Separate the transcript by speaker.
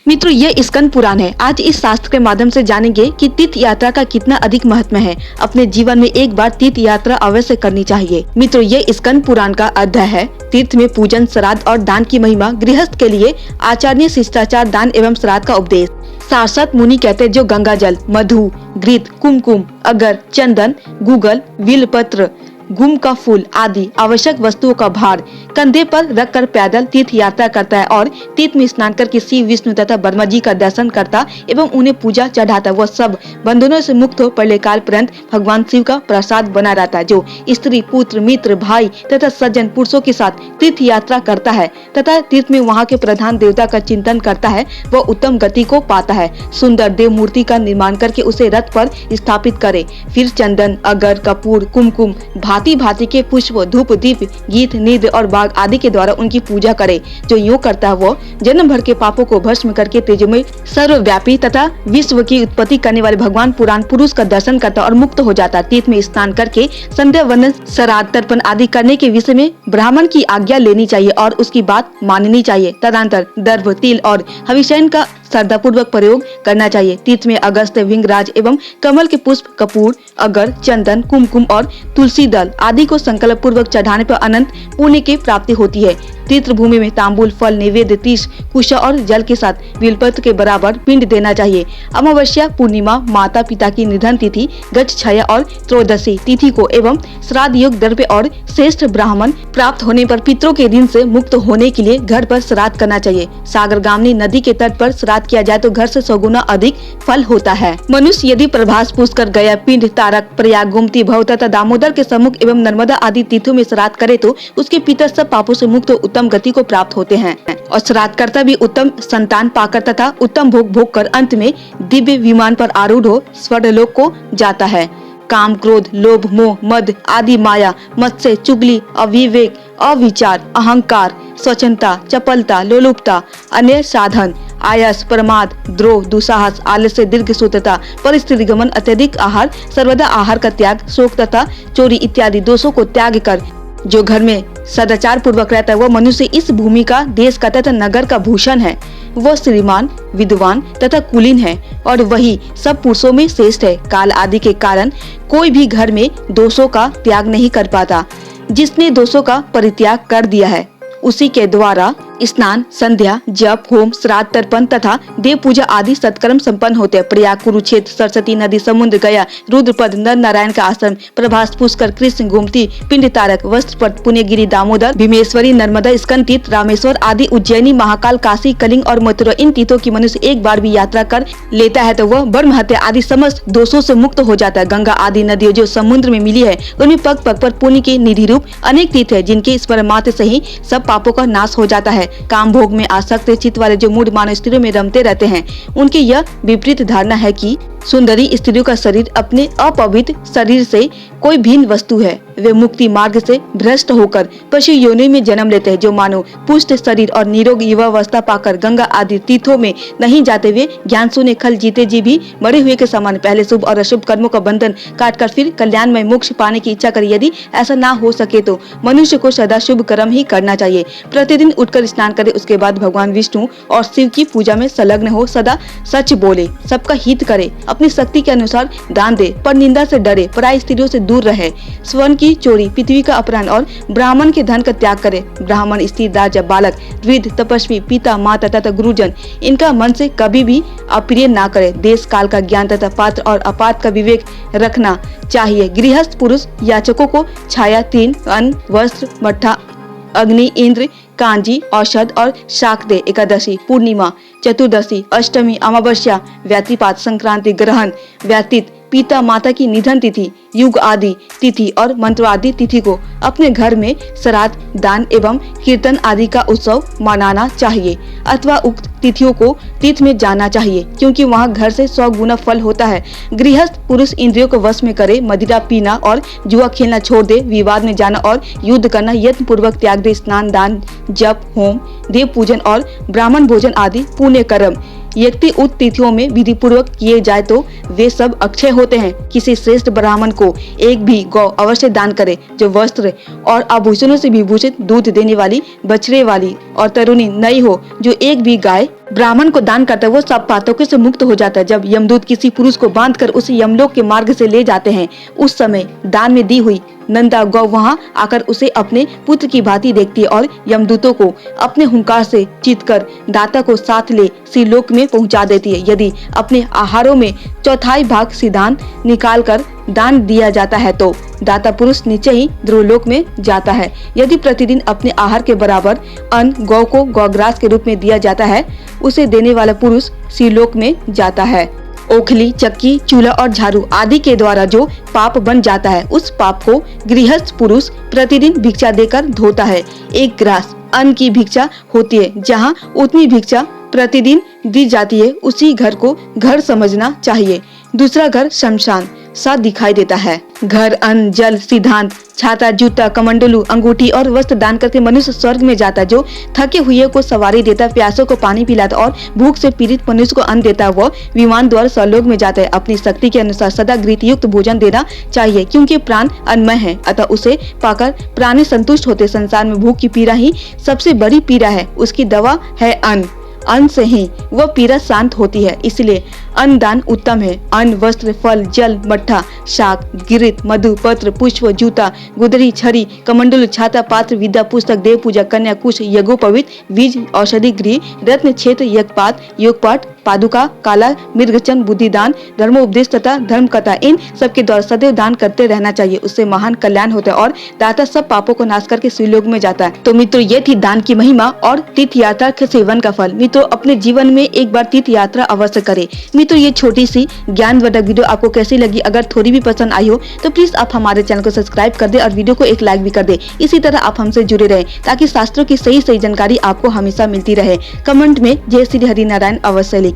Speaker 1: मित्रों, ये स्कंद पुराण है। आज इस शास्त्र के माध्यम से जानेंगे कि तीर्थ यात्रा का कितना अधिक महत्व है। अपने जीवन में एक बार तीर्थ यात्रा अवश्य करनी चाहिए। मित्रों, ये स्कंद पुराण का अध्याय है तीर्थ में पूजन, श्राद्ध और दान की महिमा। गृहस्थ के लिए आचार्य शिष्टाचार, दान एवं श्राद्ध का उपदेश। सारस्वत मुनि कहते, जो गंगा जल, मधु, घृत, कुमकुम, अगर, चंदन, गूगल, बिल्वपत्र, गुम का फूल आदि आवश्यक वस्तुओं का भार कंधे पर रखकर पैदल तीर्थ यात्रा करता है और तीर्थ में स्नान कर शिव, विष्णु तथा ब्रह्मा जी का दर्शन करता एवं उन्हें पूजा चढ़ाता, वह सब बंधनों से मुक्त हो प्रलय काल पर्यंत भगवान शिव का प्रसाद बना रहता है। जो स्त्री, पुत्र, मित्र, भाई तथा सज्जन पुरुषों के साथ तीर्थ यात्रा करता है तथा तीर्थ में वहाँ के प्रधान देवता का चिंतन करता है, वह उत्तम गति को पाता है। सुंदर देव मूर्ति का निर्माण करके उसे रथ पर स्थापित करे, फिर चंदन, अगर, कपूर, कुमकुम, भांति भांति के पुष्प, धूप, दीप, गीत, नृत्य और बाग आदि के द्वारा उनकी पूजा करे। जो यूँ करता है वो जन्म भर के पापों को भस्म करके तेजोमय, सर्वव्यापी तथा विश्व की उत्पत्ति करने वाले भगवान पुराण पुरुष का दर्शन करता और मुक्त हो जाता। तीर्थ में स्नान करके संध्या वंदन, श्राद्ध, तर्पण आदि करने के विषय में ब्राह्मण की आज्ञा लेनी चाहिए और उसकी बात माननी चाहिए। तदनंतर दर्भ, तिल और हविष्यन का श्रद्धा पूर्वक प्रयोग करना चाहिए। तीर्थ में अगस्त्य, भृंगराज एवं कमल के पुष्प, कपूर, अगर, चंदन, कुमकुम और तुलसी दल आदि को संकल्प पूर्वक चढ़ाने पर अनंत पुण्य की प्राप्ति होती है। तीर्थ भूमि में तांबूल, फल, नैवेद्य, तीर्थ, कुशा और जल के साथ बिल्वपत्र के बराबर पिंड देना चाहिए। अमावस्या, पूर्णिमा, माता पिता की निधन तिथि, गच्छ छाया और त्रयोदशी तिथि को एवं श्राद्ध योग द्रव्य और श्रेष्ठ ब्राह्मण प्राप्त होने पर पितरों के ऋण से मुक्त होने के लिए घर पर श्राद्ध करना चाहिए। सागरगामिनी नदी के तट पर श्राद्ध किया जाए तो घर से 100 गुना अधिक फल होता है। मनुष्य यदि प्रभास, पुष्कर, गया, पिंड, तारक, प्रयाग, गोमती, भव तथा दामोदर के सम्मुख एवं नर्मदा आदि तीर्थों में श्राद्ध करे तो उसके पितर सब पापों से मुक्त उत्तम गति को प्राप्त होते हैं और श्राद्धकर्ता भी उत्तम संतान पाकर तथा उत्तम भोग भोग कर अंत में दिव्य विमान पर आरूढ़ हो स्वर्गलोक को जाता है। काम, क्रोध, लोभ, मोह, मद आदि माया, मत्स्य, चुगली, अविवेक, अविचार, अहंकार, स्वच्छता, चपलता, लोलुपता, अन्य साधन, आयस, प्रमाद, द्रोह, दुस्साहस, आलस्य, दीर्घ सूत्रता, परिस्थिति गमन, अत्यधिक आहार, सर्वदा आहार का त्याग, शोक तथा चोरी इत्यादि दोषों को त्याग कर जो घर में सदाचार पूर्वक रहता है वह मनुष्य इस भूमि का, देश का तथा नगर का भूषण है। वह श्रीमान, विद्वान तथा कुलीन है और वही सब पुरुषों में श्रेष्ठ है। काल आदि के कारण कोई भी घर में दोषों का त्याग नहीं कर पाता। जिसने दोषों का परित्याग कर दिया है उसी के द्वारा स्नान, संध्या, जप, होम, श्राद्ध, तर्पण तथा देव पूजा आदि सत्कर्म संपन्न होते हैं। प्रयाग, कुरुक्षेत्र, सरस्वती नदी, समुद्र, गया, रुद्रपद, नर नारायण का आश्रम, प्रभास, पुष्कर, कृष्ण, गोमती, पिंड, तारक, वस्त्रपद, पुण्यगिरी, दामोदर, भीमेश्वरी, नर्मदा, स्कंद तीर्थ, रामेश्वर आदि, उज्जैनी, महाकाल, काशी, कलिंग और मथुरा, इन तीर्थों की मनुष्य एक बार भी यात्रा कर लेता है तो वह ब्रह्म हत्या आदि समस्त दोषों से मुक्त हो जाता है। गंगा आदि नदियों जो समुद्र में मिली है उनमें पग पग पर पुण्य के निधि रूप अनेक तीर्थ है जिनके स्मरण मात्र से ही सब पापों का नाश हो जाता है। काम भोग में आसक्त चित्त वाले जो मूढ़ मानव स्त्रियों में रमते रहते हैं उनकी यह विपरीत धारणा है कि सुंदरी स्त्रियों का शरीर अपने अपवित्र शरीर से कोई भिन्न वस्तु है। वे मुक्ति मार्ग से भ्रष्ट होकर पशु योनि में जन्म लेते हैं। जो मानव पुष्ट शरीर और निरोग युवावस्था पाकर गंगा आदि तीर्थों में नहीं जाते, वे ज्ञान शून्य खल जीते जी भी मरे हुए के समान पहले शुभ और अशुभ कर्मों का बंधन काटकर फिर कल्याणमय मोक्ष पाने की इच्छा करे। यदि ऐसा ना हो सके तो मनुष्य को सदा शुभ कर्म ही करना चाहिए। प्रतिदिन उठकर स्नान करे, उसके बाद भगवान विष्णु और शिव की पूजा में संलग्न हो, सदा सच बोले, सबका हित करे, अपनी शक्ति के अनुसार दान दे, पर निंदा से डरे, पराई स्त्रियों से दूर रहे, स्वर्ण की चोरी, पृथ्वी का अपहरण और ब्राह्मण के धन का त्याग करे। ब्राह्मण, स्त्री, राजा, बालक, वृद्ध, तपस्वी, पिता, माता तथा गुरुजन इनका मन से कभी भी अप्रिय ना करे। देश काल का ज्ञान तथा पात्र और अपात्र का विवेक रखना चाहिए। गृहस्थ पुरुष याचकों को छाया, तीन, अन्न, वस्त्र, मट्ठा, अग्नि, इंद्र, कांजी, औषध और शाकदे, एकादशी, पूर्णिमा, चतुर्दशी, अष्टमी, अमावस्या, व्यतिपात, संक्रांति, ग्रहण, व्यतीत, पिता माता की निधन तिथि, युग आदि तिथि और मंत्र आदि तिथि को अपने घर में श्राद्ध, दान एवं कीर्तन आदि का उत्सव मनाना चाहिए अथवा उक्त तिथियों को तीर्थ में जाना चाहिए क्योंकि वहां घर से 100 गुना फल होता है। गृहस्थ पुरुष इंद्रियों को वश में करे, मदिरा पीना और जुआ खेलना छोड़ दे, विवाद में जाना और युद्ध करना यत्न पूर्वक त्याग दे, स्नान, दान, जप, होम, देव पूजन और ब्राह्मण भोजन आदि पुण्य कर्म यदि उक्त तिथियों में विधि पूर्वक किए जाए तो वे सब अक्षय होते हैं। किसी श्रेष्ठ ब्राह्मण को एक भी गौ अवश्य दान करे जो वस्त्र और आभूषणों से विभूषित, दूध देने वाली, बछड़े वाली और तरुणी नई हो। जो एक भी गाय ब्राह्मण को दान करता है वो सब पातकों से मुक्त हो जाता है। जब यमदूत किसी पुरुष को बांधकर उसे यमलोक के मार्ग से ले जाते हैं, उस समय दान में दी हुई नंदा गौ वहाँ आकर उसे अपने पुत्र की भांति देखती है और यमदूतों को अपने हुंकार से जीतकर दाता को साथ ले श्रीलोक में पहुंचा देती है। यदि अपने आहारों में चौथाई भाग सिद्धांत निकाल कर दान दिया जाता है तो दाता पुरुष नीचे ही ध्रुवलोक में जाता है। यदि प्रतिदिन अपने आहार के बराबर अन्न गौ को गौग्रास के रूप में दिया जाता है, उसे देने वाला पुरुष श्रीलोक में जाता है। ओखली, चक्की, चूल्हा और झाड़ू आदि के द्वारा जो पाप बन जाता है, उस पाप को गृहस्थ पुरुष प्रतिदिन भिक्षा देकर धोता है। एक ग्रास अन्न की भिक्षा होती है। जहाँ उतनी भिक्षा प्रतिदिन दी जाती है, उसी घर को घर समझना चाहिए। दूसरा घर शमशान सा दिखाई देता है। घर, अन्न, जल, सिद्धांत, छाता, जूता, कमंडलू, अंगूठी और वस्त्र दान करके मनुष्य स्वर्ग में जाता है। जो थके हुए को सवारी देता, प्यासों को पानी पिलाता और भूख से पीड़ित मनुष्य को अन्न देता, वह विमान द्वारा स्वर्लोक में जाता है। अपनी शक्ति के अनुसार सदा घृत युक्त भोजन देना चाहिए, क्योंकि प्राण अन्नमय है, अतः उसे पाकर प्राणी संतुष्ट होते। संसार में भूख की पीड़ा ही सबसे बड़ी पीड़ा है, उसकी दवा है अन्न। अन्न से ही वह पीड़ा शांत होती है, इसलिए अन्न दान उत्तम है। अन्न, वस्त्र, फल, जल, मट्ठा, शाक, गिरित, मधु, पत्र, पुष्प, जूता, गुदरी, छड़ी, कमंडल, छाता, पात्र, विद्या, पुस्तक, देव पूजा, कन्या, कुश, यज्ञोपवीत, बीज, औषधि, गृह, रत्न, क्षेत्र, यज्ञपात, योगपाठ, पादुका, काला, मृगचन, बुद्धिदान, धर्मोपदेश तथा धर्म कथा, इन सबके द्वारा सदैव दान करते रहना चाहिए। उससे महान कल्याण होता है और दाता सब पापों को नाश करके श्रीलोक में जाता है। तो मित्रों, ये थी दान की महिमा और तीर्थ यात्रा के सेवन का फल। मित्रों, अपने जीवन में एक बार तीर्थ यात्रा अवश्य करें। मित्रों, ये छोटी सी ज्ञानवर्धक वीडियो आपको कैसी लगी? अगर थोड़ी भी पसंद आई हो तो प्लीज आप हमारे चैनल को सब्सक्राइब कर दे और वीडियो को एक लाइक भी कर दे। इसी तरह आप हमसे जुड़े रहें ताकि शास्त्रों की सही जानकारी आपको हमेशा मिलती रहे। कमेंट में जय श्री हरि नारायण अवश्य लिखें।